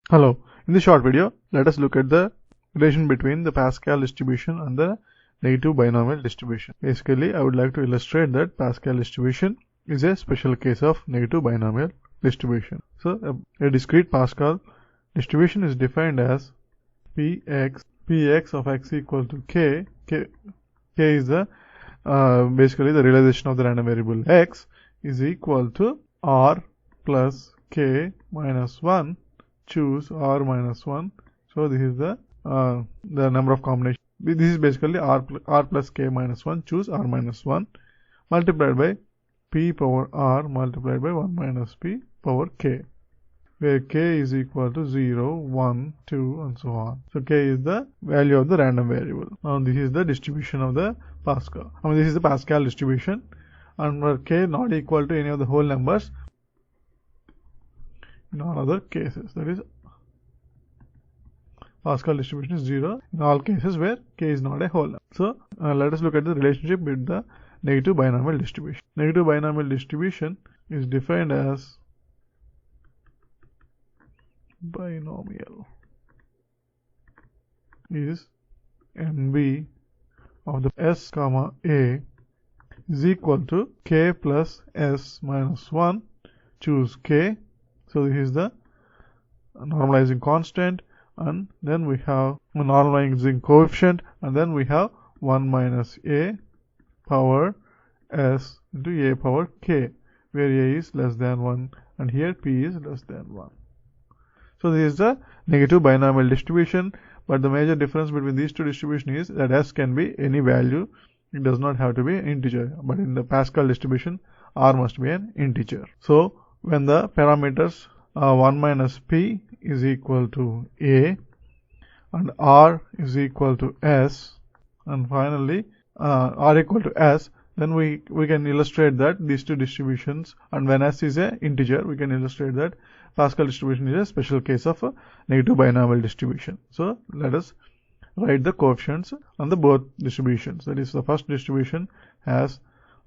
Hello, in this short video, let us look at the relation between the Pascal distribution and the negative binomial distribution. Basically, I would like to illustrate that Pascal distribution is a special case of negative binomial distribution. So, a discrete Pascal distribution is defined as Px of x equal to k. K is the basically the realization of the random variable x is equal to r plus k minus 1. Choose r minus 1. So this is the number of combinations. This is basically r plus k minus 1. Choose r minus 1 multiplied by p power r multiplied by 1 minus p power k, where k is equal to 0, 1, 2 and so on. So k is the value of the random variable. Now this is the distribution of the Pascal. This is the Pascal distribution, and for k not equal to any of the whole numbers in all other cases. That is, Pascal distribution is 0 in all cases where k is not a whole number. So let us look at the relationship with the negative binomial distribution. Negative binomial distribution is defined as binomial is NB of the s comma a is equal to k plus s minus 1. Choose k. So this is the normalizing constant, and then we have a normalizing coefficient, and then we have 1 minus a power s into a power k, where a is less than 1 and here p is less than 1. So this is the negative binomial distribution, but the major difference between these two distributions is that s can be any value. It does not have to be an integer, but in the Pascal distribution r must be an integer. So when the parameters 1 minus p is equal to a and r is equal to s, and finally r equal to s, then we can illustrate that these two distributions, and when s is an integer, we can illustrate that Pascal distribution is a special case of a negative binomial distribution. So let us write the coefficients on the both distributions. That is, the first distribution has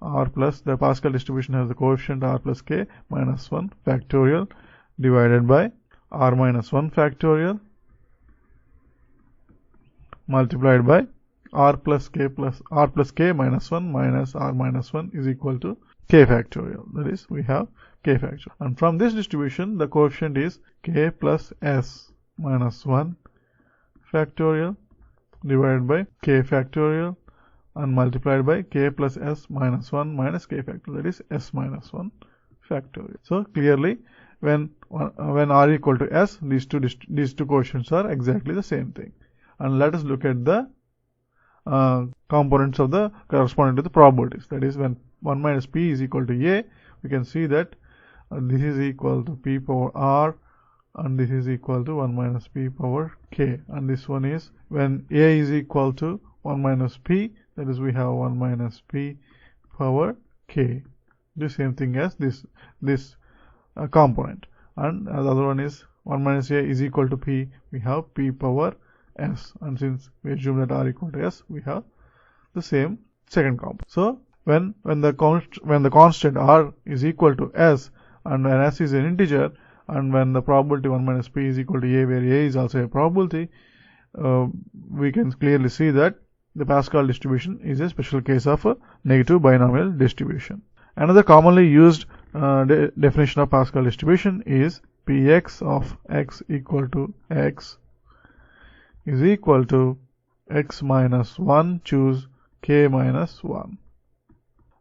r plus, the Pascal distribution has the coefficient r plus k minus 1 factorial divided by r minus 1 factorial multiplied by r plus k minus 1 minus r minus 1 is equal to k factorial. That is, we have k factorial. And from this distribution, the coefficient is k plus s minus 1 factorial divided by k factorial and multiplied by k plus s minus 1 minus k factorial, that is s minus 1 factorial. So clearly, when r equal to s, these two coefficients are exactly the same thing. And let us look at the components of the corresponding to the probabilities. That is, when 1 minus p is equal to a, we can see that this is equal to p power r, and this is equal to 1 minus p power k, and this one is when a is equal to 1 minus p, that is, we have 1 minus p power k, the same thing as this component. And the other one is 1 minus a is equal to p, we have p power s, and since we assume that r equal to s, we have the same second component. So when the constant r is equal to s and when s is an integer, and when the probability 1 minus p is equal to a, where a is also a probability, we can clearly see that the Pascal distribution is a special case of a negative binomial distribution. Another commonly used definition of Pascal distribution is Px of x equal to x is equal to x minus 1, choose k minus 1,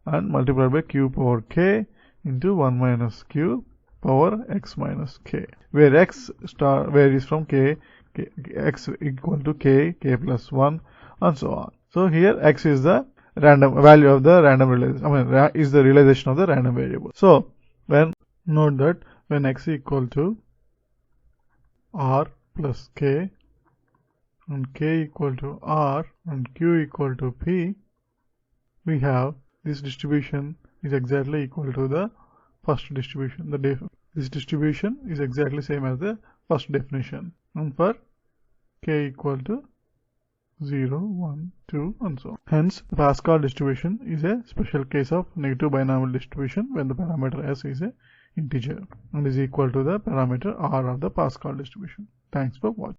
and multiplied by q power k into 1 minus q power x minus k, where x varies from k, x equal to k plus 1 and so on. So here x is the random value of the random realization, is the realization of the random variable. So note that when x equal to r plus k and k equal to r and q equal to p, we have this distribution is exactly equal to the first distribution. This distribution is exactly same as the first definition, and for k equal to 0, 1, 2 and so on. Hence, the Pascal distribution is a special case of negative binomial distribution when the parameter s is a integer and is equal to the parameter r of the Pascal distribution. Thanks for watching.